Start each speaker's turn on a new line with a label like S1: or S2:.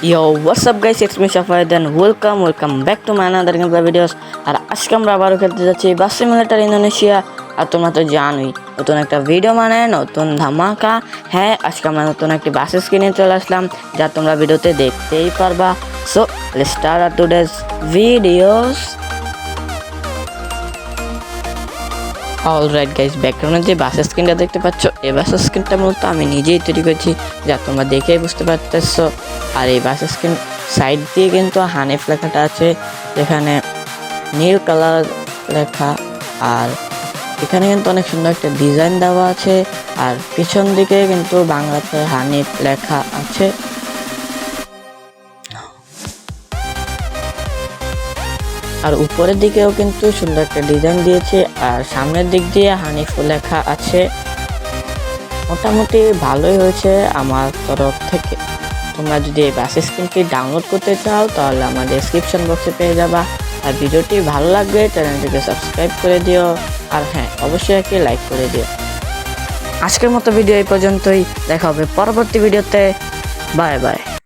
S1: Yo, what's up guys, it's me Shafayed and welcome back to my another gameplay videos. আর আজকে আমরা আবারও খেলতে যাচ্ছি বাস সিমুলেটর ইন্দোনেশিয়া। আর তোমরা তো জানোই নতুন একটা ভিডিও মানে নতুন ধামাকা। হ্যাঁ, আজকে আমরা নতুন একটি বাস স্ক্রিনে চলে আসলাম, যা তোমরা ভিডিওতে দেখতেই পারবা। So let's start our today's videos. Alright guys, ব্যাকগ্রাউন্ডে যে বাস স্ক্রিনটা দেখতে পাচ্ছ, এই বাস স্ক্রিনটা মূলত আমি নিজেই তৈরি করেছি, যা তোমরা দেখেই বুঝতে পারতেছো। আর এই বাস স্ক্রিন সাইড দিয়ে কিন্তু হানিফ লেখাটা আছে, যেখানে নীল কালার লেখা। আর এখানে কিন্তু অনেক সুন্দর একটা ডিজাইন দেওয়া আছে, আর পিছন দিকে কিন্তু বাংলাতে হানিফ লেখা আছে। আর উপরের দিকেও কিন্তু সুন্দর একটা ডিজাইন দিয়েছে, আর সামনের দিক দিয়ে হানিফ লেখা আছে। মোটামুটি ভালোই হয়েছে আমার তরফ থেকে। তোমরা যদি এই বাস স্ক্রিনটি ডাউনলোড করতে চাও তাহলে আমার ডেসক্রিপশন বক্সে পেয়ে যাবা। আর ভিডিওটি ভালো লাগবে চ্যানেলটিকে সাবস্ক্রাইব করে দিও, আর হ্যাঁ, অবশ্যই একটি লাইক করে দিও। আজকের মতো ভিডিও এই পর্যন্তই, দেখা হবে পরবর্তী ভিডিওতে। Bye bye.